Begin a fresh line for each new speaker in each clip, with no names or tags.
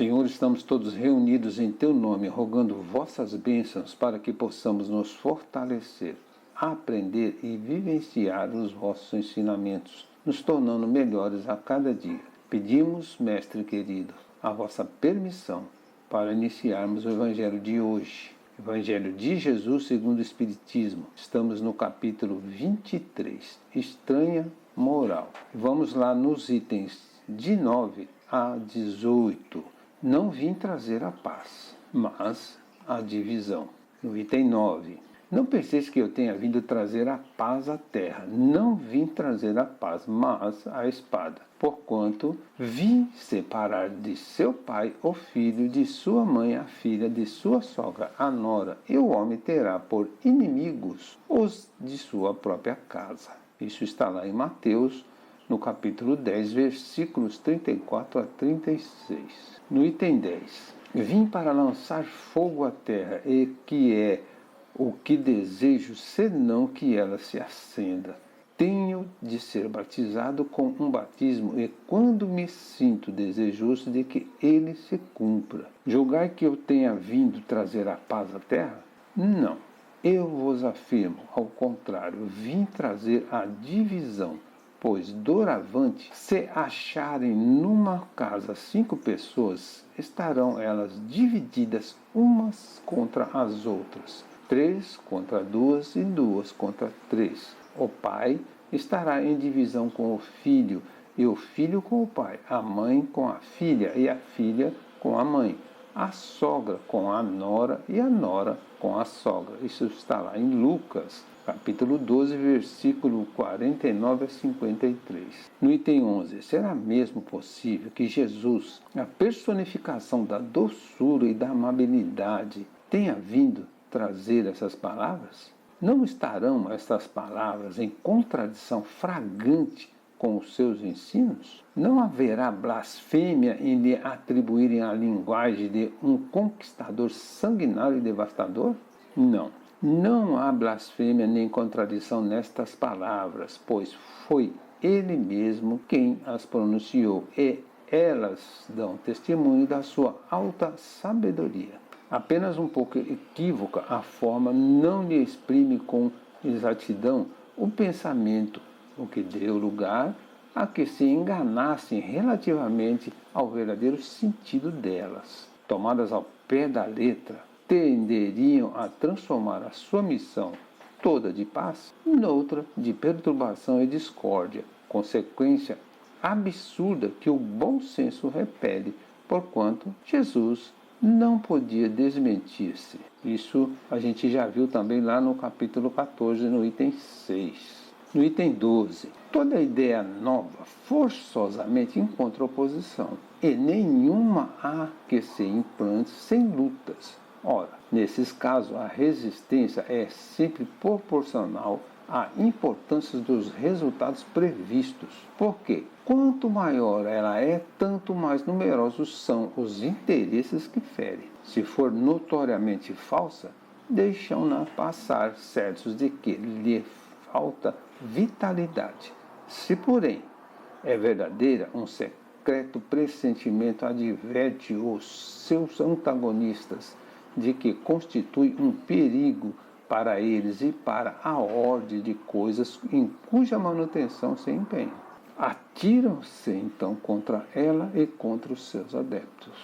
Senhor, estamos todos reunidos em Teu nome, rogando vossas bênçãos para que possamos nos fortalecer, aprender e vivenciar os vossos ensinamentos, nos tornando melhores a cada dia. Pedimos, Mestre querido, a vossa permissão para iniciarmos o Evangelho de hoje. Evangelho de Jesus segundo o Espiritismo. Estamos no capítulo 23, Estranha Moral. Vamos lá nos itens de 9 a 18. Não vim trazer a paz, mas a divisão. No item 9. Não penseis que eu tenha vindo trazer a paz à terra. Não vim trazer a paz, mas a espada. Porquanto vim separar de seu pai o filho, de sua mãe a filha, de sua sogra a nora, e o homem terá por inimigos os de sua própria casa. Isso está lá em Mateus, no capítulo 10, versículos 34 a 36. No item 10. Vim para lançar fogo à terra, e que é o que desejo, senão que ela se acenda. Tenho de ser batizado com um batismo, e quando me sinto desejoso de que ele se cumpra. Julgai que eu tenha vindo trazer a paz à terra? Não. Eu vos afirmo, ao contrário, vim trazer a divisão. Pois, doravante, se acharem numa casa 5 pessoas, estarão elas divididas umas contra as outras. 3 contra 2 e 2 contra 3. O pai estará em divisão com o filho, e o filho com o pai, a mãe com a filha, e a filha com a mãe, a sogra com a nora, e a nora com a sogra. Isso está lá em Lucas, capítulo 12, versículo 49 a 53. No item 11, será mesmo possível que Jesus, a personificação da doçura e da amabilidade, tenha vindo trazer essas palavras? Não estarão estas palavras em contradição flagrante com os seus ensinos? Não haverá blasfêmia em lhe atribuírem a linguagem de um conquistador sanguinário e devastador? Não. Não há blasfêmia nem contradição nestas palavras, pois foi ele mesmo quem as pronunciou, e elas dão testemunho da sua alta sabedoria. Apenas um pouco equívoca a forma não lhe exprime com exatidão o pensamento, o que deu lugar a que se enganassem relativamente ao verdadeiro sentido delas. Tomadas ao pé da letra, tenderiam a transformar a sua missão toda de paz noutra de perturbação e discórdia, consequência absurda que o bom senso repele, porquanto Jesus não podia desmentir-se. Isso a gente já viu também lá no capítulo 14, no item 6. No item 12, toda ideia nova forçosamente encontra oposição, e nenhuma há que se implante sem lutas. Ora, nesses casos, a resistência é sempre proporcional à importância dos resultados previstos, porque quanto maior ela é, tanto mais numerosos são os interesses que ferem. Se for notoriamente falsa, deixam-na passar, certos de que lhe falta vitalidade. Se, porém, é verdadeira, um secreto pressentimento adverte os seus antagonistas de que constitui um perigo para eles e para a ordem de coisas em cuja manutenção se empenham. Atiram-se então contra ela e contra os seus adeptos.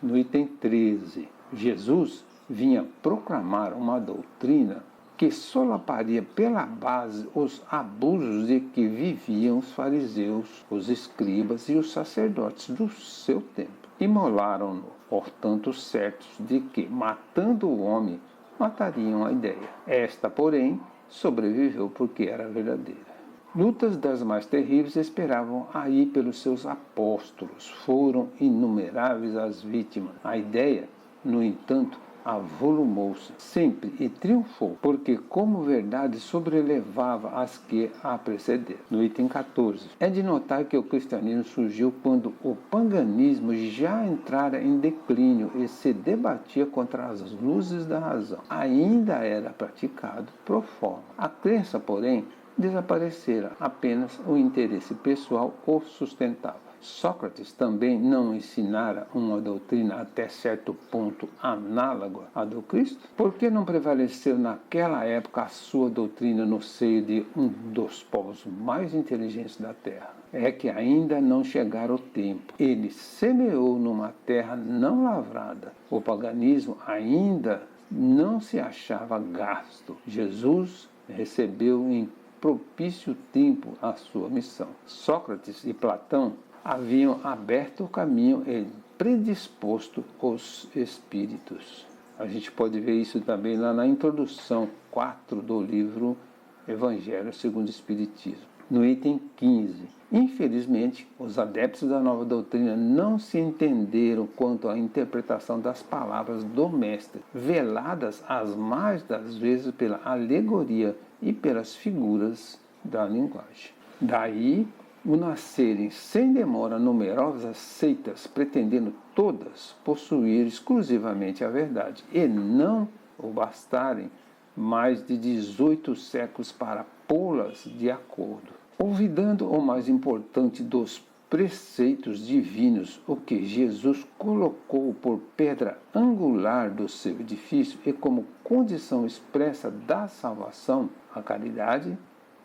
No item 13, Jesus vinha proclamar uma doutrina que solaparia pela base os abusos de que viviam os fariseus, os escribas e os sacerdotes do seu tempo. Imolaram-no, portanto, certos de que, matando o homem, matariam a ideia. Esta, porém, sobreviveu porque era verdadeira. Lutas das mais terríveis esperavam aí pelos seus apóstolos. Foram inumeráveis as vítimas. A ideia, no entanto, avolumou-se sempre e triunfou, porque como verdade sobrelevava as que a precederam. No item 14, é de notar que o cristianismo surgiu quando o paganismo já entrara em declínio e se debatia contra as luzes da razão. Ainda era praticado pro forma. A crença, porém, desaparecera, apenas o interesse pessoal o sustentava. Sócrates também não ensinara uma doutrina até certo ponto análoga à do Cristo? Por que não prevaleceu naquela época a sua doutrina no seio de um dos povos mais inteligentes da terra? É que ainda não chegara o tempo. Ele semeou numa terra não lavrada. O paganismo ainda não se achava gasto. Jesus recebeu em propício tempo a sua missão. Sócrates e Platão haviam aberto o caminho e predisposto os espíritos. A gente pode ver isso também lá na introdução 4 do livro Evangelho segundo o Espiritismo. No item 15. Infelizmente, os adeptos da nova doutrina não se entenderam quanto à interpretação das palavras do Mestre, veladas as mais das vezes pela alegoria e pelas figuras da linguagem. Daí o nascerem sem demora numerosas seitas pretendendo todas possuir exclusivamente a verdade e não o bastarem mais de 18 séculos para pô-las de acordo. Olvidando o mais importante dos preceitos divinos, o que Jesus colocou por pedra angular do seu edifício e como condição expressa da salvação, a caridade,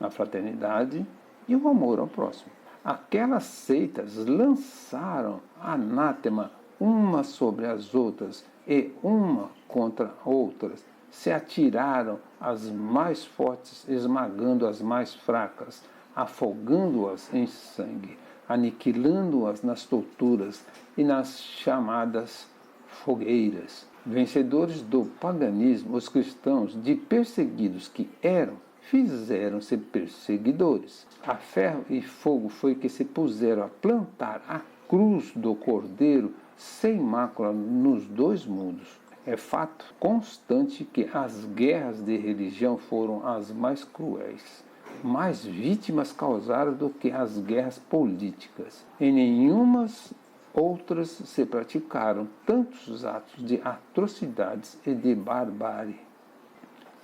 a fraternidade e o amor ao próximo. Aquelas seitas lançaram anátema umas sobre as outras e uma contra outras. Se atiraram as mais fortes, esmagando as mais fracas, afogando-as em sangue, aniquilando-as nas torturas e nas chamadas fogueiras. Vencedores do paganismo, os cristãos, de perseguidos que eram, fizeram-se perseguidores. A ferro e fogo foi que se puseram a plantar a cruz do Cordeiro sem mácula nos dois mundos. É fato constante que as guerras de religião foram as mais cruéis, mais vítimas causaram do que as guerras políticas. Em nenhumas outras se praticaram tantos atos de atrocidades e de barbárie.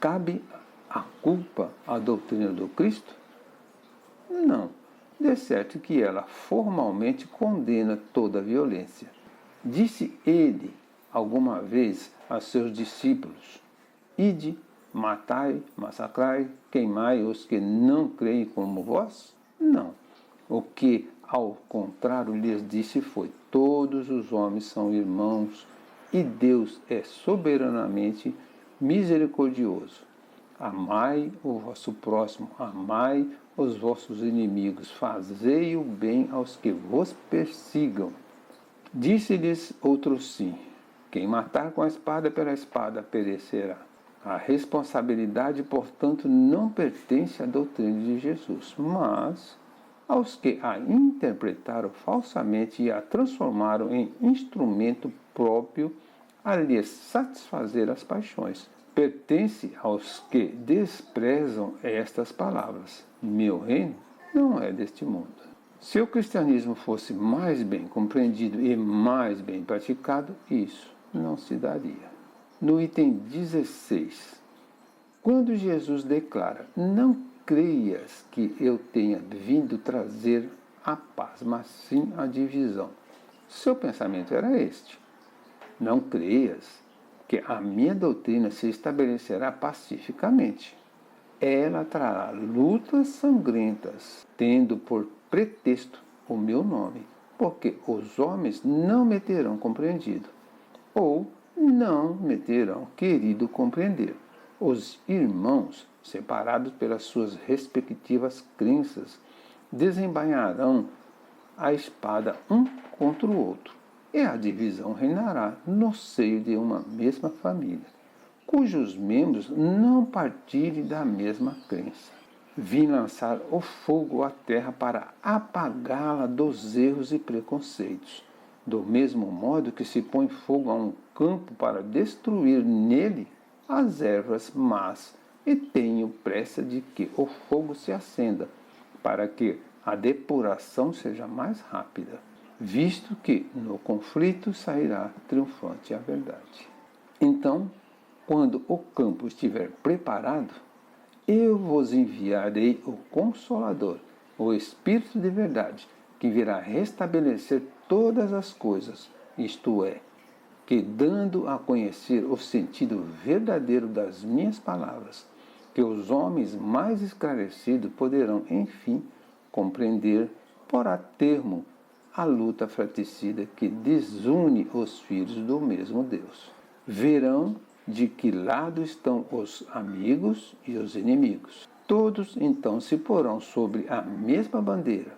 Cabe a culpa à doutrina do Cristo? Não. De certo que ela formalmente condena toda a violência. Disse ele alguma vez a seus discípulos: ide, matai, massacrai, queimai os que não creem como vós? Não. O que, ao contrário, lhes disse foi: todos os homens são irmãos e Deus é soberanamente misericordioso. Amai o vosso próximo, amai os vossos inimigos, fazei o bem aos que vos persigam. Disse-lhes outro sim: quem matar com a espada pela espada perecerá. A responsabilidade, portanto, não pertence à doutrina de Jesus, mas aos que a interpretaram falsamente e a transformaram em instrumento próprio a lhes satisfazer as paixões. Pertence aos que desprezam estas palavras: meu reino não é deste mundo. Se o cristianismo fosse mais bem compreendido e mais bem praticado, isso não se daria. No item 16, quando Jesus declara: não creias que eu tenha vindo trazer a paz, mas sim a divisão, seu pensamento era este: não creias que a minha doutrina se estabelecerá pacificamente. Ela trará lutas sangrentas, tendo por pretexto o meu nome, porque os homens não me terão compreendido, ou não me terão querido compreender. Os irmãos, separados pelas suas respectivas crenças, desembainharão a espada um contra o outro, e a divisão reinará no seio de uma mesma família, cujos membros não partirem da mesma crença. Vim lançar o fogo à terra para apagá-la dos erros e preconceitos, do mesmo modo que se põe fogo a um campo para destruir nele as ervas más, e tenho pressa de que o fogo se acenda, para que a depuração seja mais rápida, visto que no conflito sairá triunfante a verdade. Então, quando o campo estiver preparado, eu vos enviarei o Consolador, o Espírito de verdade, que virá restabelecer todas as coisas, isto é, que dando a conhecer o sentido verdadeiro das minhas palavras, que os homens mais esclarecidos poderão, enfim, compreender, porá termo à luta fratricida que desune os filhos do mesmo Deus. Verão de que lado estão os amigos e os inimigos. Todos então se porão sobre a mesma bandeira,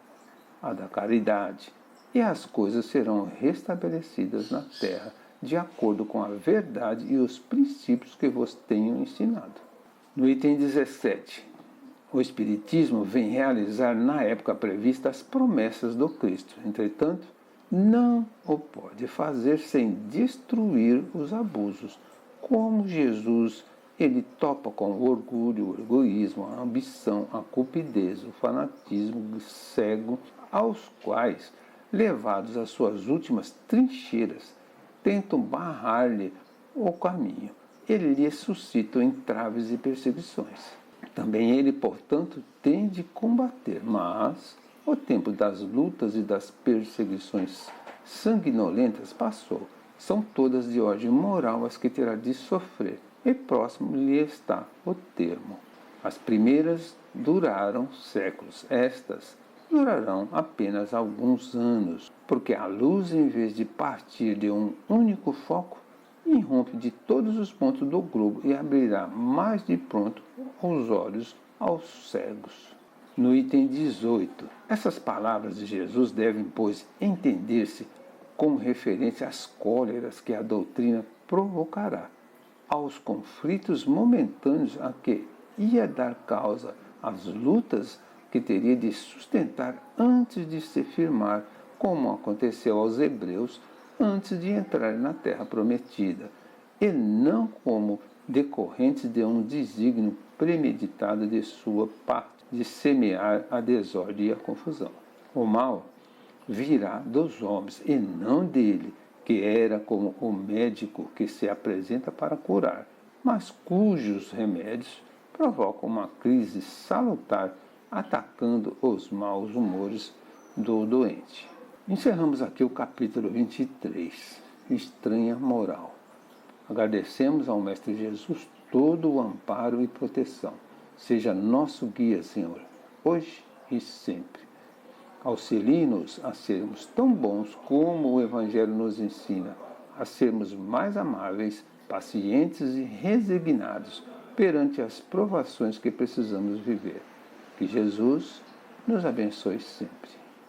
a da caridade, e as coisas serão restabelecidas na terra, de acordo com a verdade e os princípios que vos tenho ensinado. No item 17, o Espiritismo vem realizar na época prevista as promessas do Cristo. Entretanto, não o pode fazer sem destruir os abusos. Como Jesus, ele topa com o orgulho, o egoísmo, a ambição, a cupidez, o fanatismo cego, aos quais, levados às suas últimas trincheiras, tentam barrar-lhe o caminho. Ele lhe suscita entraves e perseguições. Também ele, portanto, tem de combater, mas o tempo das lutas e das perseguições sanguinolentas passou. São todas de ordem moral as que terá de sofrer, e próximo lhe está o termo. As primeiras duraram séculos, estas durarão apenas alguns anos, porque a luz, em vez de partir de um único foco, irrompe de todos os pontos do globo e abrirá mais de pronto os olhos aos cegos. No item 18, essas palavras de Jesus devem, pois, entender-se como referência às cóleras que a doutrina provocará, aos conflitos momentâneos a que ia dar causa, às lutas que teria de sustentar antes de se firmar, como aconteceu aos hebreus antes de entrar na terra prometida, e não como decorrentes de um desígnio premeditado de sua parte de semear a desordem e a confusão. O mal virá dos homens e não dele, que era como o médico que se apresenta para curar, mas cujos remédios provocam uma crise salutar, atacando os maus humores do doente. Encerramos aqui o capítulo 23, Estranha Moral. Agradecemos ao Mestre Jesus todo o amparo e proteção. Seja nosso guia, Senhor, hoje e sempre. Auxilie-nos a sermos tão bons como o Evangelho nos ensina, a sermos mais amáveis, pacientes e resignados perante as provações que precisamos viver. Que Jesus nos abençoe sempre.